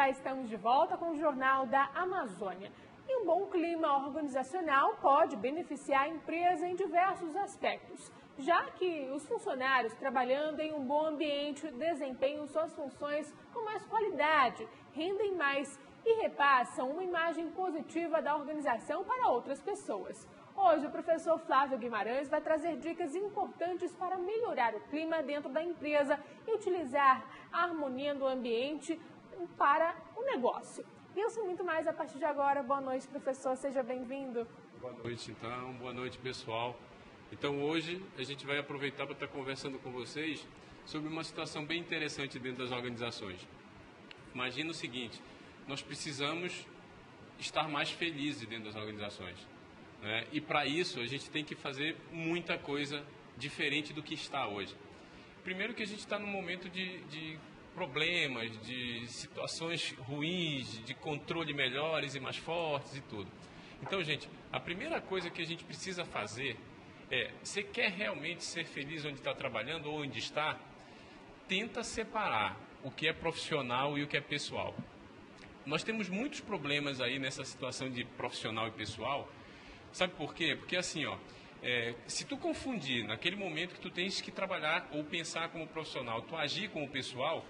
Já estamos de volta com o Jornal da Amazônia. E um bom clima organizacional pode beneficiar a empresa em diversos aspectos, já que os funcionários trabalhando em um bom ambiente desempenham suas funções com mais qualidade, rendem mais e repassam uma imagem positiva da organização para outras pessoas. Hoje, o professor Flávio Guimarães vai trazer dicas importantes para melhorar o clima dentro da empresa e utilizar a harmonia do ambiente para o negócio. Isso e muito mais a partir de agora. Boa noite, professor. Seja bem-vindo. Boa noite, então. Boa noite, pessoal. Então, hoje a gente vai aproveitar para estar conversando com vocês sobre uma situação bem interessante dentro das organizações. Imagina o seguinte, nós precisamos estar mais felizes dentro das organizações, né? E para isso a gente tem que fazer muita coisa diferente do que está hoje. Primeiro que a gente está num momento de problemas, de situações ruins, de controle melhores e mais fortes e tudo. Então, gente, a primeira coisa que a gente precisa fazer é, você quer realmente ser feliz onde está trabalhando ou onde está? Tenta separar o que é profissional e o que é pessoal. Nós temos muitos problemas aí nessa situação de profissional e pessoal. Sabe por quê? Porque assim, se tu confundir naquele momento que tu tens que trabalhar ou pensar como profissional, tu agir como pessoal,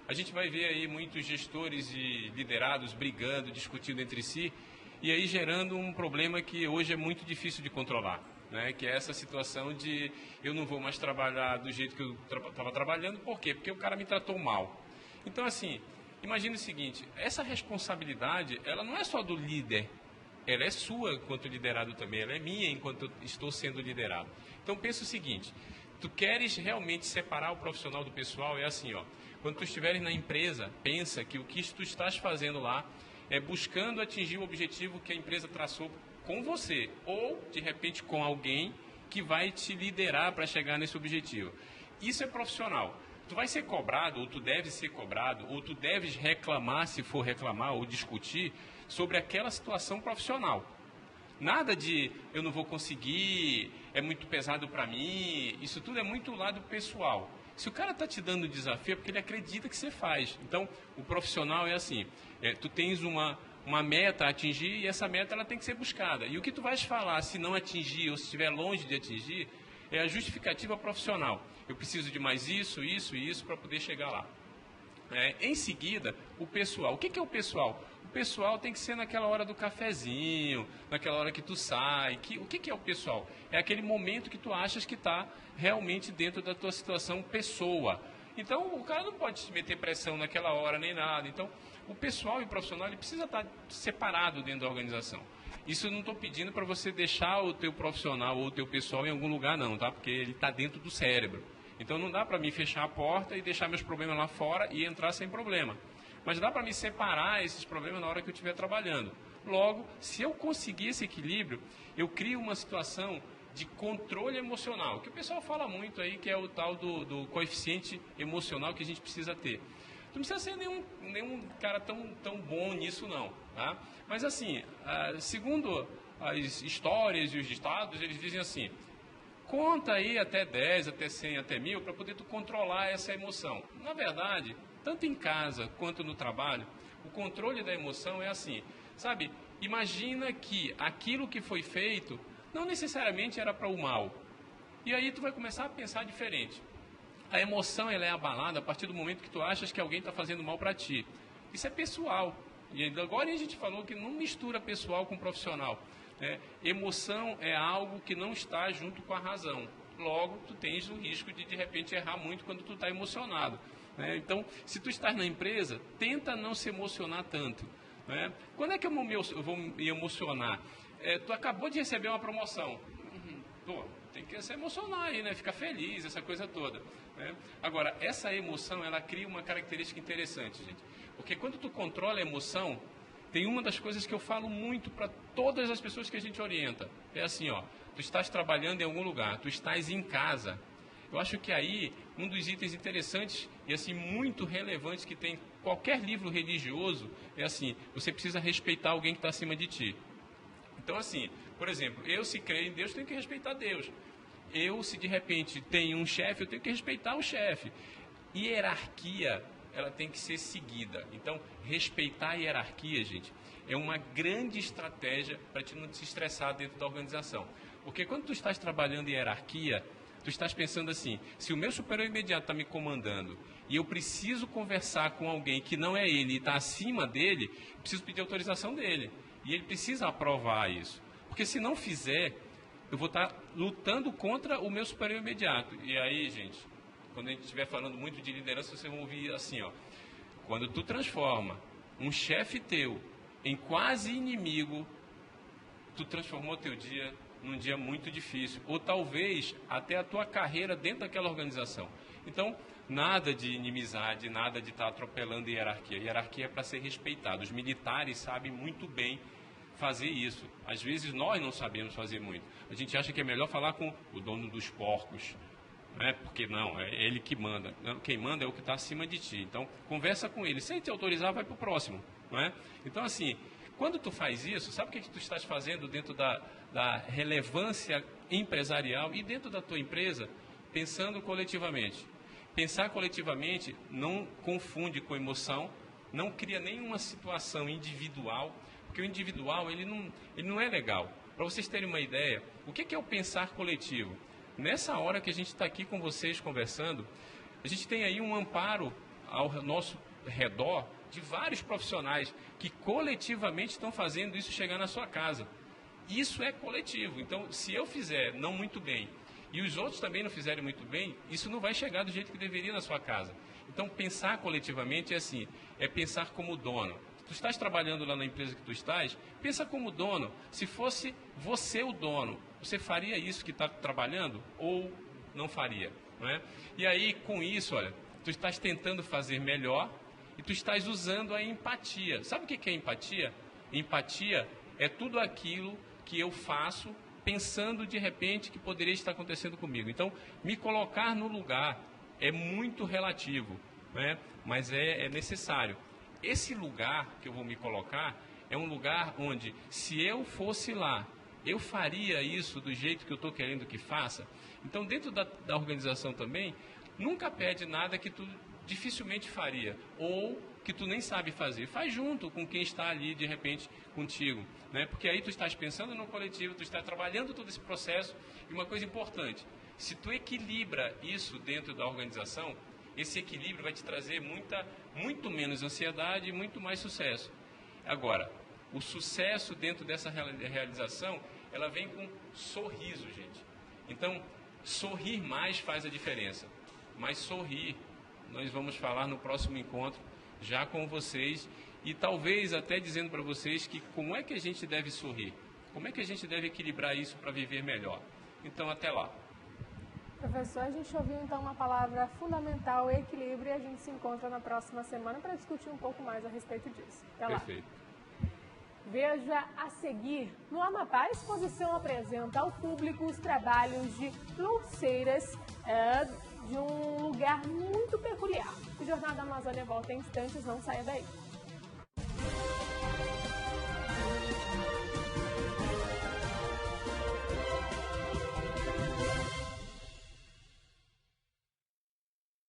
a gente vai ver aí muitos gestores e liderados brigando, discutindo entre si, e aí gerando um problema que hoje é muito difícil de controlar, né? Que é essa situação de eu não vou mais trabalhar do jeito que eu estava trabalhando. Por quê? Porque o cara me tratou mal. Então, assim, imagine o seguinte, essa responsabilidade, ela não é só do líder, ela é sua enquanto liderado também, ela é minha enquanto eu estou sendo liderado. Então, pensa o seguinte, tu queres realmente separar o profissional do pessoal, é assim, quando tu estiveres na empresa, pensa que o que tu estás fazendo lá é buscando atingir o objetivo que a empresa traçou com você, ou, de repente, com alguém que vai te liderar para chegar nesse objetivo. Isso é profissional. Tu vai ser cobrado, ou tu deve ser cobrado, ou tu deves reclamar, se for reclamar, ou discutir sobre aquela situação profissional. Nada de eu não vou conseguir, é muito pesado para mim, isso tudo é muito lado pessoal. Se o cara está te dando desafio é porque ele acredita que você faz. Então, o profissional é assim, tu tens uma meta a atingir e essa meta ela tem que ser buscada. E o que tu vais falar se não atingir ou se estiver longe de atingir é a justificativa profissional. Eu preciso de mais isso, isso e isso para poder chegar lá. Em seguida, o pessoal. O que é o pessoal? O pessoal tem que ser naquela hora do cafezinho, naquela hora que tu sai. O que é o pessoal? É aquele momento que tu achas que está realmente dentro da tua situação pessoa. Então, o cara não pode te meter pressão naquela hora nem nada. Então, o pessoal e o profissional ele precisa estar separado dentro da organização. Isso eu não estou pedindo para você deixar o teu profissional ou o teu pessoal em algum lugar não, tá? Porque ele está dentro do cérebro. Então não dá para mim fechar a porta e deixar meus problemas lá fora e entrar sem problema. Mas dá para me separar esses problemas na hora que eu estiver trabalhando. Logo, se eu conseguir esse equilíbrio, eu crio uma situação de controle emocional, que o pessoal fala muito aí, que é o tal do coeficiente emocional que a gente precisa ter. Tu não precisa ser nenhum cara tão bom nisso não, tá? Mas assim, segundo as histórias e os ditados, eles dizem assim, conta aí até 10, até 100, até 1000 para poder tu controlar essa emoção. Na verdade, tanto em casa quanto no trabalho, o controle da emoção é assim, sabe? Imagina que aquilo que foi feito não necessariamente era para o mal. E aí tu vai começar a pensar diferente. A emoção ela é abalada a partir do momento que tu achas que alguém está fazendo mal para ti. Isso é pessoal. E agora a gente falou que não mistura pessoal com profissional. Emoção é algo que não está junto com a razão. Logo, tu tens o risco de repente errar muito quando tu está emocionado. Então, se tu estás na empresa, tenta não se emocionar tanto. Quando é que eu vou me emocionar? Tu acabou de receber uma promoção. Tem que se emocionar aí, né? Ficar feliz, essa coisa toda. Agora, essa emoção, ela cria uma característica interessante, gente. Porque quando tu controla a emoção, tem uma das coisas que eu falo muito para todas as pessoas que a gente orienta. É assim, tu estás trabalhando em algum lugar, tu estás em casa. Eu acho que aí, um dos itens interessantes e assim muito relevantes que tem qualquer livro religioso, é assim, você precisa respeitar alguém que está acima de ti. Então assim, por exemplo, eu se creio em Deus, tenho que respeitar Deus. Eu, se de repente tenho um chefe, eu tenho que respeitar o chefe. Hierarquia ela tem que ser seguida. Então, respeitar a hierarquia, gente, é uma grande estratégia para te não se estressar dentro da organização. Porque quando tu estás trabalhando em hierarquia, tu estás pensando assim, se o meu superior imediato está me comandando e eu preciso conversar com alguém que não é ele e está acima dele, eu preciso pedir autorização dele. E ele precisa aprovar isso. Porque se não fizer, eu vou estar lutando contra o meu superior imediato. E aí, gente, quando a gente estiver falando muito de liderança, vocês vão ouvir assim, ó. Quando tu transforma um chefe teu em quase inimigo, tu transformou teu dia num dia muito difícil, ou talvez até a tua carreira dentro daquela organização. Então, nada de inimizade, nada de estar atropelando a hierarquia. A hierarquia é para ser respeitada. Os militares sabem muito bem fazer isso. Às vezes nós não sabemos fazer muito. A gente acha que é melhor falar com o dono dos porcos, né? Porque não, é ele que manda. Quem manda é o que está acima de ti. Então, conversa com ele. Se ele te autorizar, vai para o próximo, não é? Então, assim, quando tu faz isso, sabe o que tu estás fazendo dentro da relevância empresarial e dentro da tua empresa? Pensando coletivamente. Pensar coletivamente não confunde com emoção, não cria nenhuma situação individual, porque o individual ele não é legal. Para vocês terem uma ideia, o que é o pensar coletivo? Nessa hora que a gente está aqui com vocês conversando, a gente tem aí um amparo ao nosso redor de vários profissionais que coletivamente estão fazendo isso chegar na sua casa. Isso é coletivo. Então, se eu fizer não muito bem e os outros também não fizerem muito bem, isso não vai chegar do jeito que deveria na sua casa. Então, pensar coletivamente é assim, é pensar como dono. Tu estás trabalhando lá na empresa que tu estás, pensa como dono. Se fosse você o dono, você faria isso que está trabalhando ou não faria? Não é? E aí, com isso, olha, tu estás tentando fazer melhor e tu estás usando a empatia. Sabe o que é empatia? Empatia é tudo aquilo que eu faço pensando de repente que poderia estar acontecendo comigo. Então, me colocar no lugar é muito relativo, né? Mas é necessário. Esse lugar que eu vou me colocar é um lugar onde, se eu fosse lá, eu faria isso do jeito que eu estou querendo que faça. Então, dentro da organização também, nunca pede nada que tu dificilmente faria, ou que tu nem sabe fazer. Faz junto com quem está ali, de repente, contigo, né? Porque aí tu estás pensando no coletivo, tu estás trabalhando todo esse processo. E uma coisa importante, se tu equilibra isso dentro da organização, esse equilíbrio vai te trazer muito menos ansiedade e muito mais sucesso. Agora, o sucesso dentro dessa realização, ela vem com sorriso, gente. Então, sorrir mais faz a diferença. Mas sorrir, nós vamos falar no próximo encontro, já com vocês, e talvez até dizendo para vocês que como é que a gente deve sorrir, como é que a gente deve equilibrar isso para viver melhor. Então, até lá. Professor, a gente ouviu então uma palavra fundamental, equilíbrio, e a gente se encontra na próxima semana para discutir um pouco mais a respeito disso. Até lá. Perfeito. Veja a seguir. No Amapá, a exposição apresenta ao público os trabalhos de louceiras de um lugar muito peculiar. O Jornal da Amazônia volta em instantes, não saia daí.